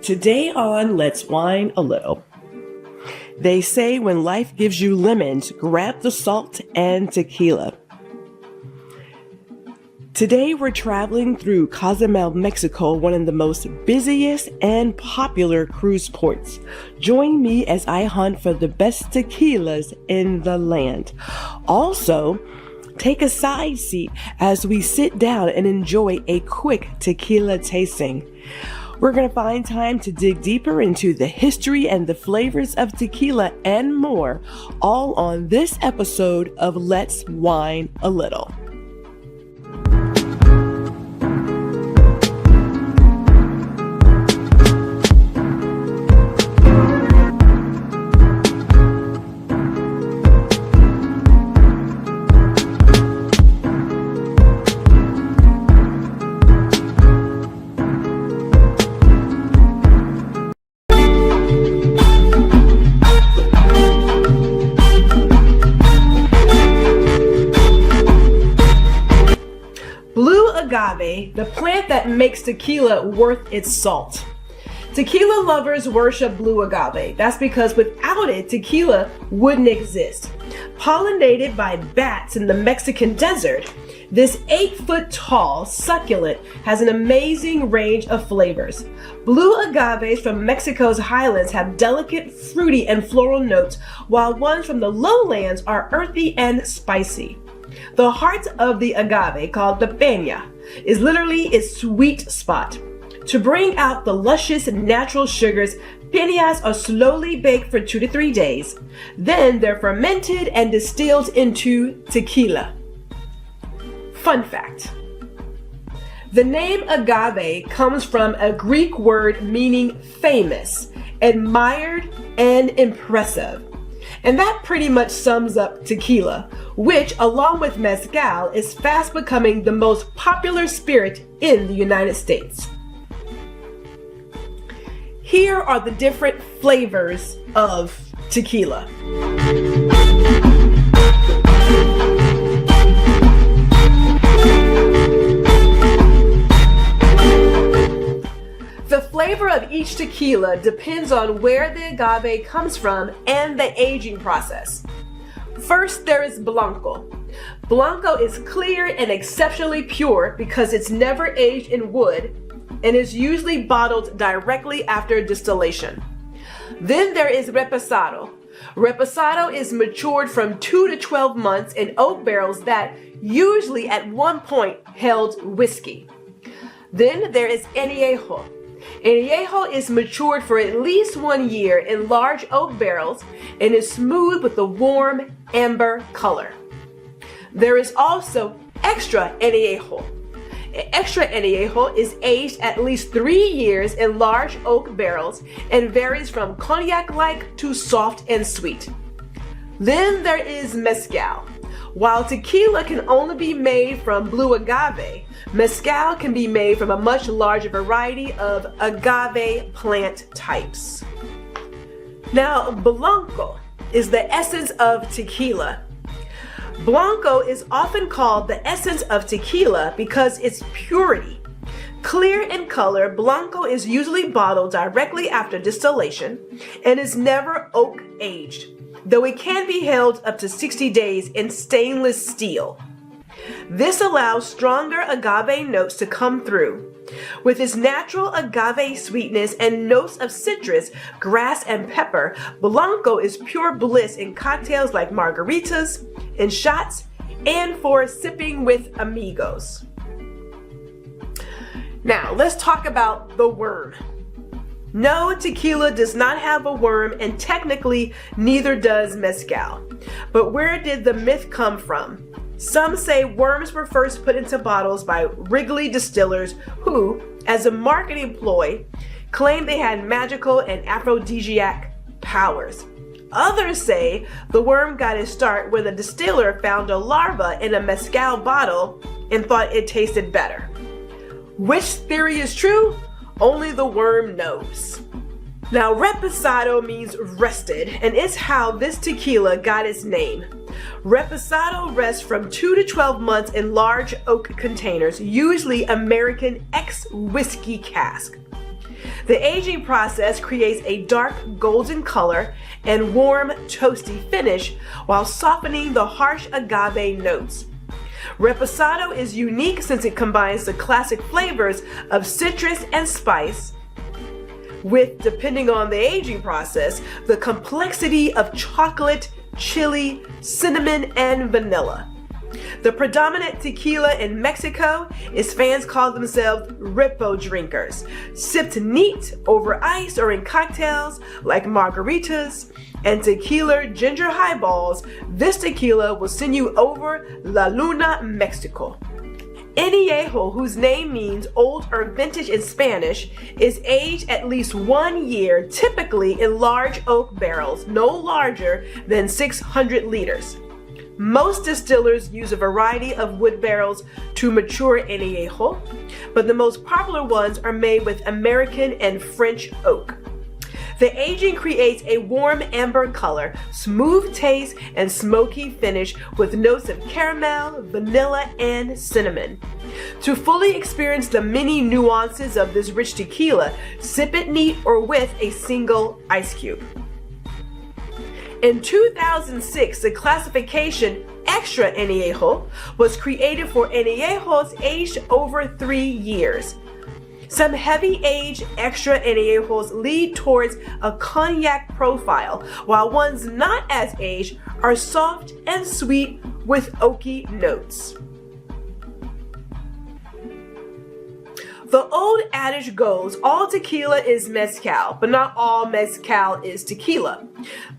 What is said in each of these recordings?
Today on Let's Wine a Little. They say when life gives you lemons, grab the salt and tequila. Today we're traveling through Cozumel, Mexico, one of the most busiest and popular cruise ports. Join me as I hunt for the best tequilas in the land. Also, take a side seat as we sit down and enjoy a quick tequila tasting. We're going to find time to dig deeper into the history and the flavors of tequila and more, all on this episode of Let's Wine a Little. Blue agave, the plant that makes tequila worth its salt. Tequila lovers worship blue agave. That's because without it, tequila wouldn't exist. Pollinated by bats in the Mexican desert, this 8-foot-tall succulent has an amazing range of flavors. Blue agaves from Mexico's highlands have delicate, fruity, and floral notes, while ones from the lowlands are earthy and spicy. The heart of the agave, called the peña, is literally its sweet spot. To bring out the luscious natural sugars, peñas are slowly baked for 2 to 3 days. Then they're fermented and distilled into tequila. Fun fact: the name agave comes from a Greek word meaning famous, admired, and impressive. And that pretty much sums up tequila, which, along with mezcal, is fast becoming the most popular spirit in the United States. Here are the different flavors of tequila. The flavor of each tequila depends on where the agave comes from and the aging process. First, there is blanco. Blanco is clear and exceptionally pure because it's never aged in wood and is usually bottled directly after distillation. Then there is reposado. Reposado is matured from 2 to 12 months in oak barrels that usually at one point held whiskey. Then there is anejo. Anejo is matured for at least 1 year in large oak barrels and is smooth with a warm amber color. There is also extra anejo. Extra anejo is aged at least 3 years in large oak barrels and varies from cognac-like to soft and sweet. Then there is mezcal. While tequila can only be made from blue agave, mezcal can be made from a much larger variety of agave plant types. Now, blanco is the essence of tequila. Blanco is often called the essence of tequila because its purity. Clear in color, blanco is usually bottled directly after distillation and is never oak aged, though it can be held up to 60 days in stainless steel. This allows stronger agave notes to come through. With its natural agave sweetness and notes of citrus, grass, and pepper, blanco is pure bliss in cocktails like margaritas, in shots, and for sipping with amigos. Now, let's talk about the worm. No, tequila does not have a worm, and technically neither does mezcal. But where did the myth come from? Some say worms were first put into bottles by Wrigley distillers who, as a marketing ploy, claimed they had magical and aphrodisiac powers. Others say the worm got its start when the distiller found a larva in a mezcal bottle and thought it tasted better. Which theory is true? Only the worm knows. Now, reposado means rested, and it's how this tequila got its name. Reposado rests from 2 to 12 months in large oak containers, usually American ex-whiskey cask. The aging process creates a dark golden color and warm, toasty finish while softening the harsh agave notes. Reposado is unique since it combines the classic flavors of citrus and spice with, depending on the aging process, the complexity of chocolate, chili, cinnamon, and vanilla. The predominant tequila in Mexico is fans call themselves repo drinkers, sipped neat over ice or in cocktails like margaritas and tequila ginger highballs. This tequila will send you over La Luna, Mexico. Anejo, whose name means old or vintage in Spanish, is aged at least 1 year, typically in large oak barrels, no larger than 600 liters. Most distillers use a variety of wood barrels to mature anejo, but the most popular ones are made with American and French oak. The aging creates a warm amber color, smooth taste, and smoky finish with notes of caramel, vanilla, and cinnamon. To fully experience the many nuances of this rich tequila, sip it neat or with a single ice cube. In 2006, the classification Extra Anejo was created for añejos aged over 3 years. Some heavy-aged extra añejos lead towards a cognac profile, while ones not as aged are soft and sweet with oaky notes. The old adage goes, all tequila is mezcal, but not all mezcal is tequila.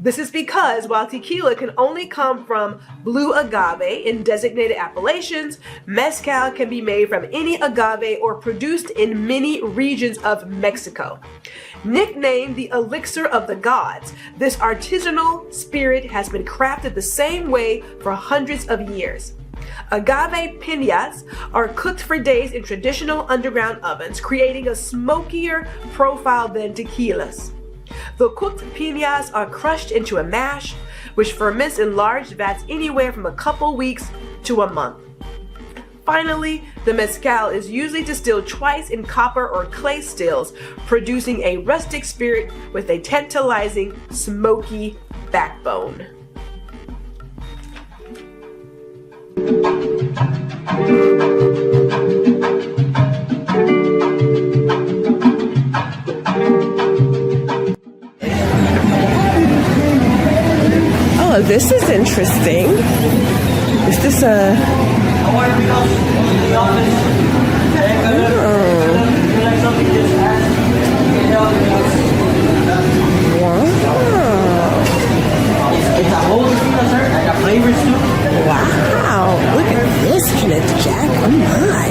This is because while tequila can only come from Blue Agave in designated appellations, mezcal can be made from any agave or produced in many regions of Mexico. Nicknamed the elixir of the gods, this artisanal spirit has been crafted the same way for hundreds of years. Agave piñas are cooked for days in traditional underground ovens, creating a smokier profile than tequilas. The cooked piñas are crushed into a mash, which ferments in large vats anywhere from a couple weeks to a month. Finally, the mezcal is usually distilled twice in copper or clay stills, producing a rustic spirit with a tantalizing, smoky backbone. Oh, this is interesting. Is this a... Wow, look at this, Kenneth Jack. Oh my.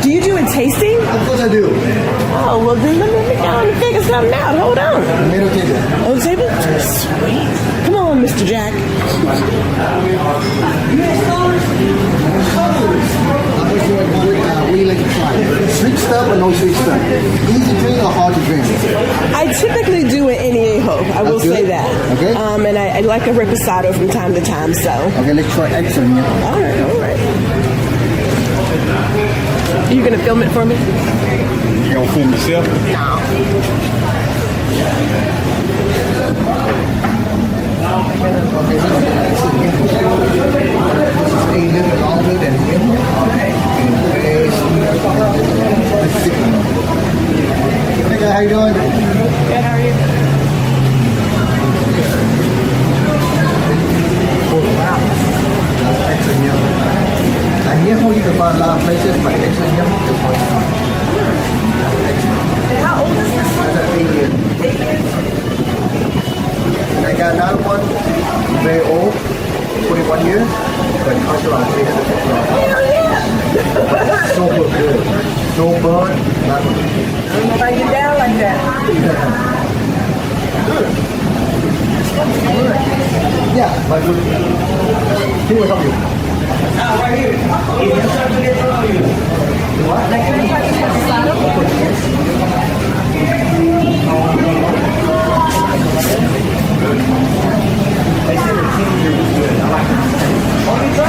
Do you do a tasting? Of course I do. Oh, well then let me go and figure something out. Hold on. Middle table. Oh, the table? Sweet. Come on, Mr. Jack. What do you like to try? Sweet stuff or no sweet stuff? Easy drink or hard to drink? I typically do an anejo. I will say that. Okay. And I like a reposado from time to time, so. Okay, let's try extra. All right. Are you going to film it for me? You going to film yourself? No. Hey guys, how you doing? Good, how are you? Wow. Extra yum. Anejo you can find a lot of places, but extra yum is one time. How old is this one? 8 years. 8 years. And I got another one, very old, 21 years, but it costs around $350. Hell yeah! Super good. No burn, nothing. I don't know if I get down like that. Good. Yeah, but good. He will help you. Right here. If you start to get from you. What? Like, can I try this reposado? Good. I said the ginger was good. I like it. Oh, you try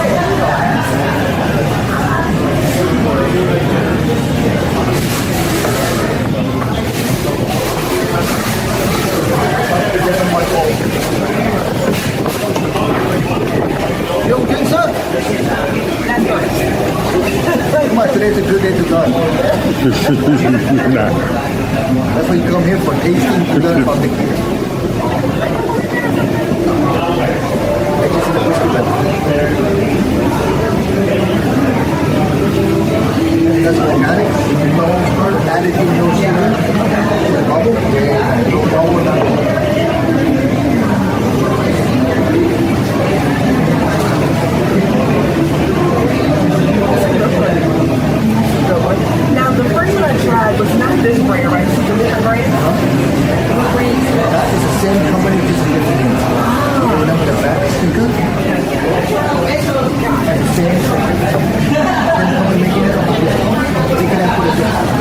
You okay, sir? Come on, today's a good day to learn. That's why you come here for tasting to learn about tequila. That's organic, no additive, no sugar, bubble, no bubble, nothing. Now, the first one I tried was not this brand, right? It's a different brand. What brand is that? That is the same company, just a different name. Remember the back sticker? That's the same company making it.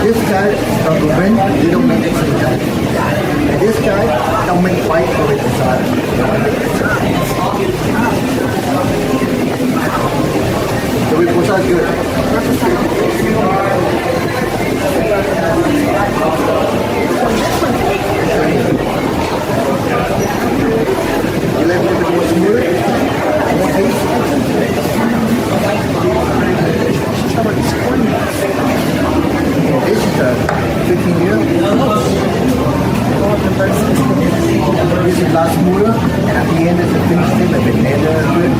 This guy from the wind, they don't make it for the guy. And this guy don't make white for it inside. The reposado is good. You like it more smooth? More taste? How about this one? This is a 15 year. This is last motor, and at the end is the finished thing, like the leather grip.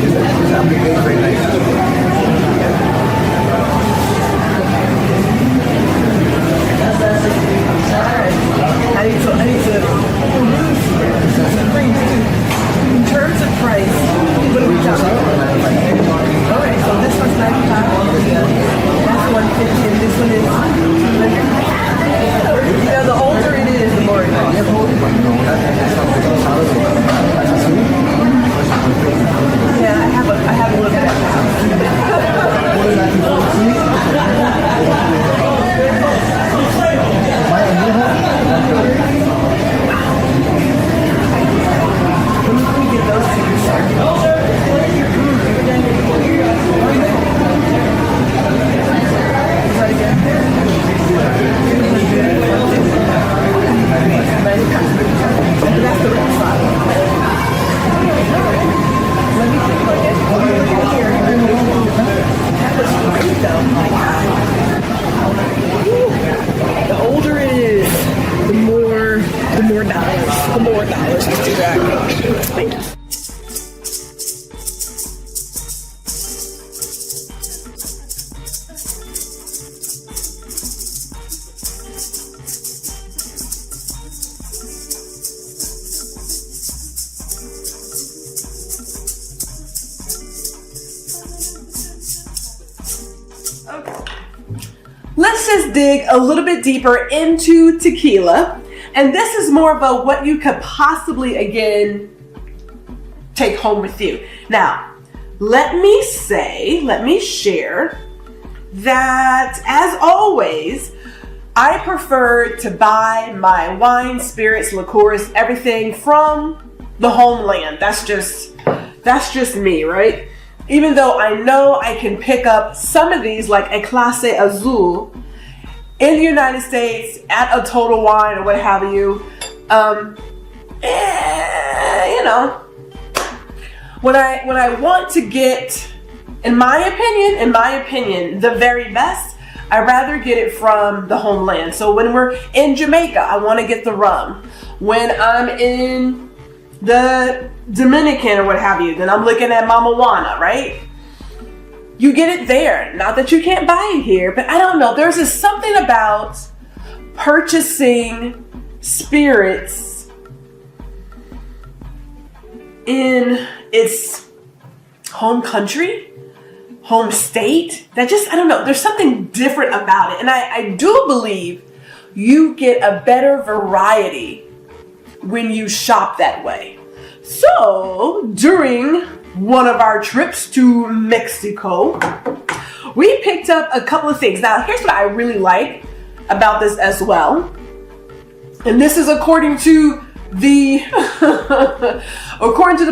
This application is very nice. I need to in terms of price, what are we talking about? Alright, so this one's 95, that's 150, and this one is 200. You know, the older it is, the more it costs. Yeah, I have a little bit of Let me get those two. That's the reposado. Let me plug it. Here. That was great though. The older it is, the more dollars. The more dollars to do that. Thank you. Let's just dig a little bit deeper into tequila. And this is more about what you could possibly, again, take home with you. Now, let me share that, as always, I prefer to buy my wine, spirits, liqueurs, everything from the homeland. That's just me, right? Even though I know I can pick up some of these, like a Clase Azul, in the United States at a Total Wine or what have you. You know, when I want to get, in my opinion, the very best, I'd rather get it from the homeland. So when we're in Jamaica, I want to get the rum. When I'm in the Dominican or what have you, then I'm looking at Mama Juana, right? You get it there. Not that you can't buy it here, but I don't know. There's just something about purchasing spirits in its home country, home state, that just, I don't know, there's something different about it. And I do believe you get a better variety when you shop that way. So during one of our trips to Mexico, we picked up a couple of things. Now, here's what I really like about this as well. And this is according to the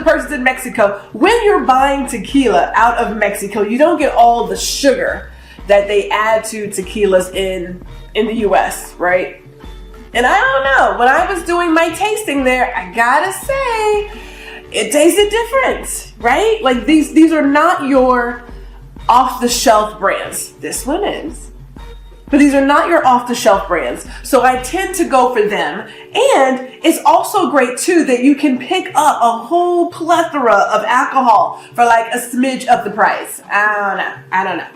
persons in Mexico. When you're buying tequila out of Mexico, you don't get all the sugar that they add to tequilas in the US, right? And I don't know, when I was doing my tasting there, I gotta say, it tasted different, right? Like these are not your off-the-shelf brands. This one is. But these are not your off-the-shelf brands. So I tend to go for them. And it's also great too that you can pick up a whole plethora of alcohol for like a smidge of the price. I don't know.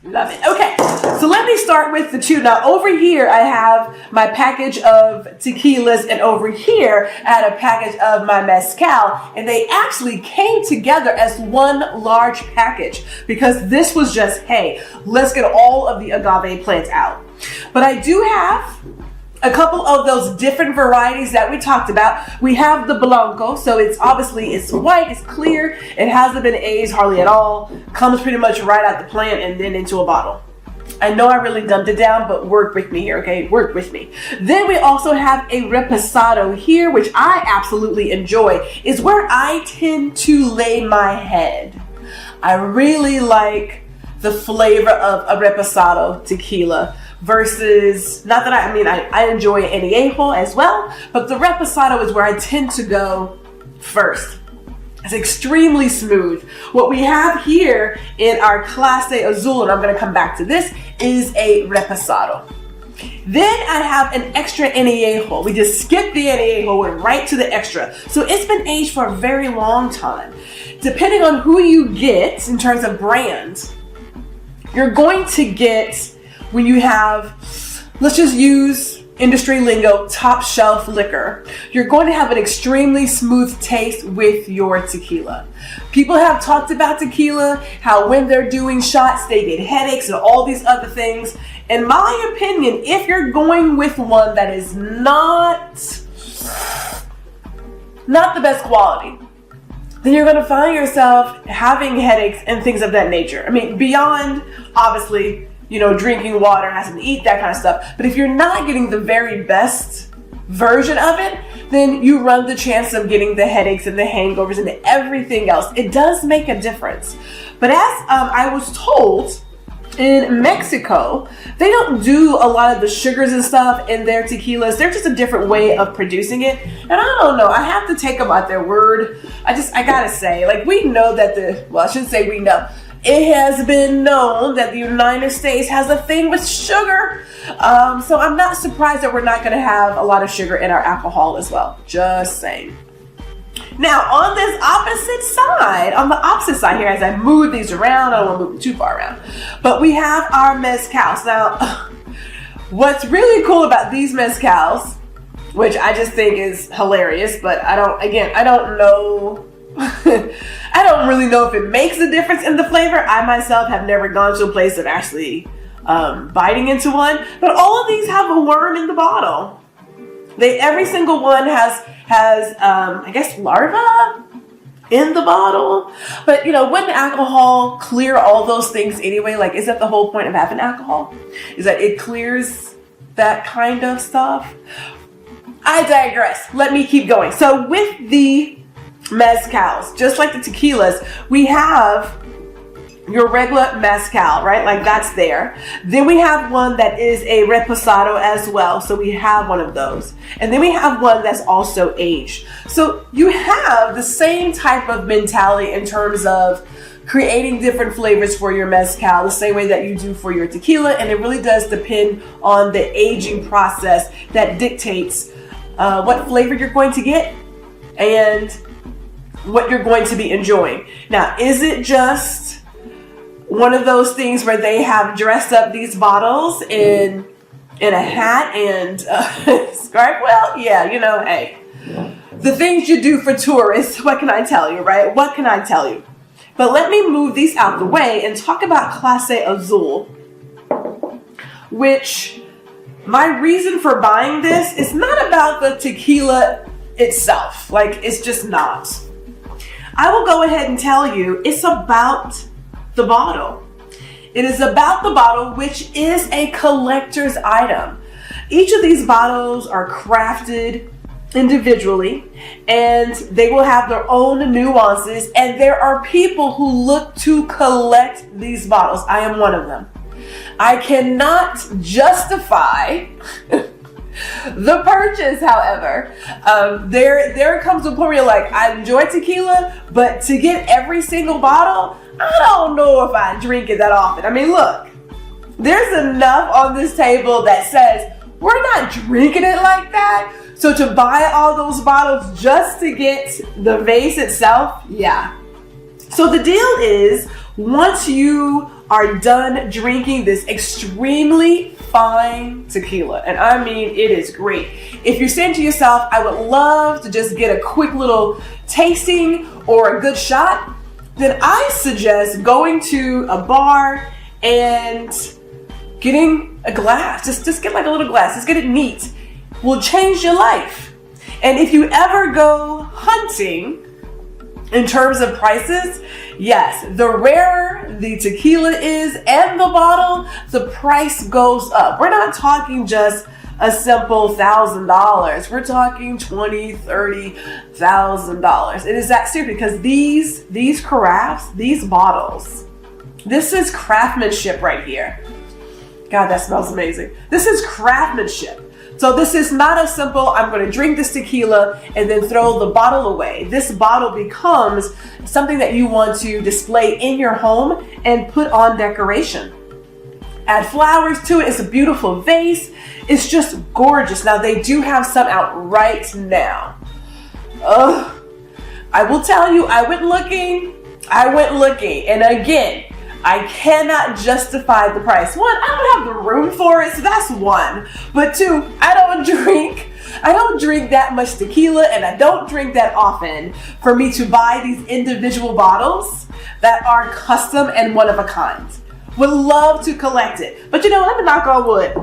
Love it. Okay, so let me start with the two. Now over here I have my package of tequilas, and over here I had a package of my mezcal, and they actually came together as one large package because this was just, hey, let's get all of the agave plants out. But I do have a couple of those different varieties that we talked about. We have the blanco, so it's white, it's clear, it hasn't been aged hardly at all, comes pretty much right out the plant and then into a bottle. I know I really dumbed it down, but work with me here, okay? Work with me. Then we also have a reposado here, which I absolutely enjoy. It's where I tend to lay my head. I really like the flavor of a reposado tequila versus, not that I enjoy anejo as well, but the reposado is where I tend to go first. It's extremely smooth. What we have here in our Clase Azul, and I'm going to come back to this, is a reposado. Then I have an extra anejo. We just skipped the anejo, went right to the extra. So it's been aged for a very long time. Depending on who you get in terms of brand, you're going to get, when you have, let's just use industry lingo, top shelf liquor, you're going to have an extremely smooth taste with your tequila. People have talked about tequila, how when they're doing shots, they get headaches and all these other things. In my opinion, if you're going with one that is not the best quality, then you're going to find yourself having headaches and things of that nature. I mean, beyond, obviously, drinking water, having to eat, that kind of stuff. But if you're not getting the very best version of it, then you run the chance of getting the headaches and the hangovers and everything else. It does make a difference. But as I was told, in Mexico, they don't do a lot of the sugars and stuff in their tequilas. They're just a different way of producing it. And I don't know, I have to take them at their word. I gotta say, like, we know that I shouldn't say we know. It has been known that the United States has a thing with sugar. So I'm not surprised that we're not going to have a lot of sugar in our alcohol as well. Just saying. Now, on the opposite side here, as I move these around, I don't want to move them too far around, but we have our mezcals. Now, what's really cool about these mezcals, which I just think is hilarious, but I don't know. I don't really know if it makes a difference in the flavor. I myself have never gone to a place of actually biting into one, but all of these have a worm in the bottle. Every single one has I guess larva in the bottle. But wouldn't alcohol clear all those things anyway? Like, is that the whole point of having alcohol? Is that it clears that kind of stuff? I digress. Let me keep going. So with the mezcals, just like the tequilas, we have your regular mezcal, right? Like, that's there. Then we have one that is a reposado as well. So we have one of those. And then we have one that's also aged. So you have the same type of mentality in terms of creating different flavors for your mezcal, the same way that you do for your tequila. And it really does depend on the aging process that dictates what flavor you're going to get and what you're going to be enjoying. Now, is it just one of those things where they have dressed up these bottles in a hat and scarf? Well, yeah, hey, the things you do for tourists, what can I tell you, right? What can I tell you? But let me move these out the way and talk about Clase Azul, which my reason for buying this is not about the tequila itself. Like, it's just not. I will go ahead and tell you it's about the bottle. It is about the bottle, which is a collector's item. Each of these bottles are crafted individually, and they will have their own nuances, and there are people who look to collect these bottles. I am one of them. I cannot justify the purchase, however. There comes a point where you're like, I enjoy tequila, but to get every single bottle, I don't know if I drink it that often. I mean, look, there's enough on this table that says we're not drinking it like that. So to buy all those bottles just to get the vase itself, yeah. So the deal is, once you are done drinking this extremely fine tequila, and I mean, it is great. If you're saying to yourself, I would love to just get a quick little tasting or a good shot, then I suggest going to a bar and getting a glass. Just get like a little glass. Just get it neat. Will change your life. And if you ever go hunting, in terms of prices, yes, the rarer the tequila is and the bottle, the price goes up. We're not talking just a simple $1,000. We're talking $20,000, $30,000. It is that serious, because these carafes, these bottles, this is craftsmanship right here. God, that smells amazing. This is craftsmanship. So this is not a simple, I'm going to drink this tequila and then throw the bottle away. This bottle becomes something that you want to display in your home and put on decoration. Add flowers to it. It's a beautiful vase. It's just gorgeous. Now, they do have some out right now. I will tell you, I went looking, and again, I cannot justify the price. One, I don't have the room for it, so that's one. But two, I don't drink that much tequila, and I don't drink that often for me to buy these individual bottles that are custom and one of a kind. Would love to collect it. But you know, let me knock on wood,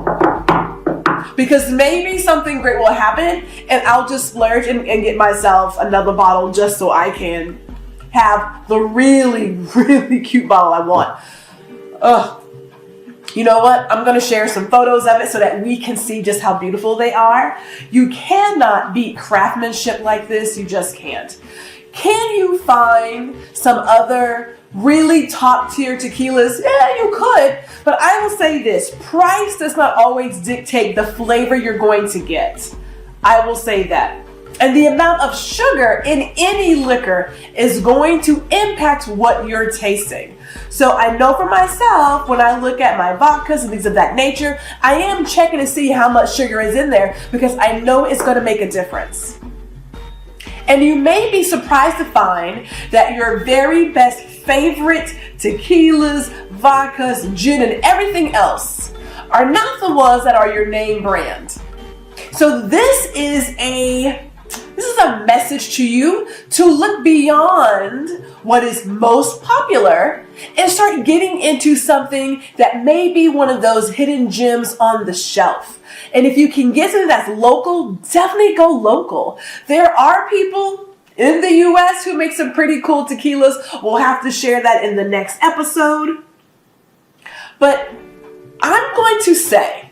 because maybe something great will happen and I'll just splurge and get myself another bottle just so I can have the really, really cute bottle I want. You know what? I'm going to share some photos of it so that we can see just how beautiful they are. You cannot beat craftsmanship like this. You just can't. Can you find some other really top tier tequilas? Yeah, you could. But I will say this, price does not always dictate the flavor you're going to get. I will say that. And the amount of sugar in any liquor is going to impact what you're tasting. So I know for myself, when I look at my vodkas and things of that nature, I am checking to see how much sugar is in there, because I know it's going to make a difference. And you may be surprised to find that your very best favorite tequilas, vodkas, gin, and everything else are not the ones that are your name brand. So this is a message to you to look beyond what is most popular and start getting into something that may be one of those hidden gems on the shelf. And if you can get something that's local, definitely go local. There are people in the US who make some pretty cool tequilas. We'll have to share that in the next episode. But I'm going to say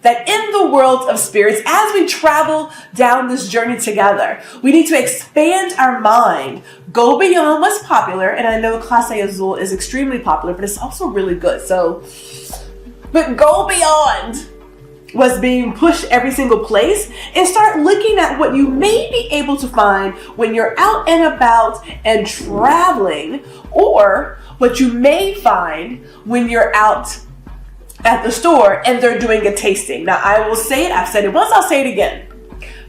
that in the world of spirits, as we travel down this journey together, we need to expand our mind, go beyond what's popular. And I know Clase Azul is extremely popular, but it's also really good. But go beyond what's being pushed every single place and start looking at what you may be able to find when you're out and about and traveling, or what you may find when you're out at the store and they're doing a tasting. Now, I will say it, I've said it once, I'll say it again.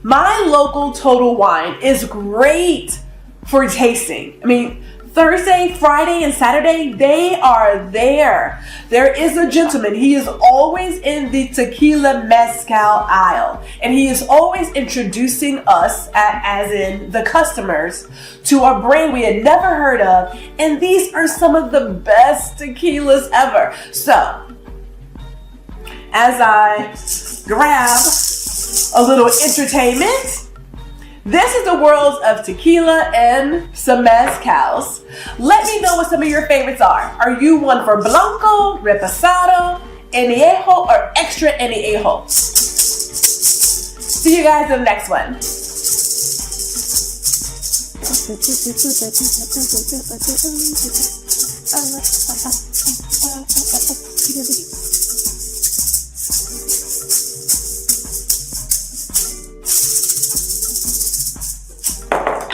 My local Total Wine is great for tasting. I mean, Thursday, Friday, and Saturday, they are there. There is a gentleman, he is always in the tequila mezcal aisle, and he is always introducing us, as in the customers, to a brand we had never heard of, and these are some of the best tequilas ever. So, as I grab a little entertainment, This is the worlds of tequila and some mezcals. Let me know what some of your favorites are. Are you one for blanco, reposado, anejo, or extra anejo? See you guys in the next one.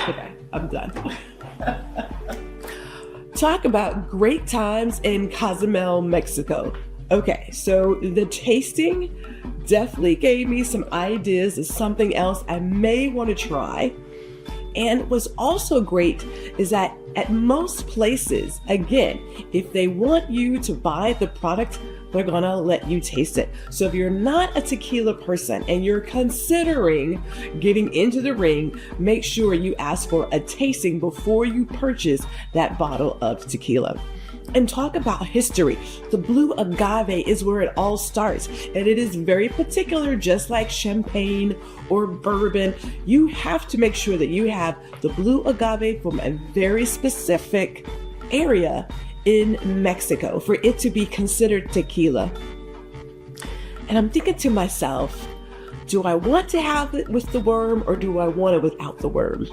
Okay, I'm done. Talk about great times in Cozumel, Mexico. Okay, so the tasting definitely gave me some ideas of something else I may want to try. And what's also great is that at most places, again, if they want you to buy the product, they're gonna let you taste it. So if you're not a tequila person and you're considering getting into the ring, make sure you ask for a tasting before you purchase that bottle of tequila. And talk about history. The Blue Agave is where it all starts, and it is very particular, just like champagne or bourbon. You have to make sure that you have the Blue Agave from a very specific area in Mexico for it to be considered tequila. And I'm thinking to myself, do I want to have it with the worm or do I want it without the worm?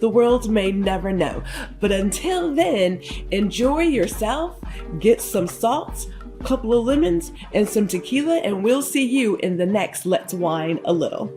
The world may never know. But until then, enjoy yourself, get some salt, a couple of lemons, and some tequila, and we'll see you in the next Let's Wine a Little.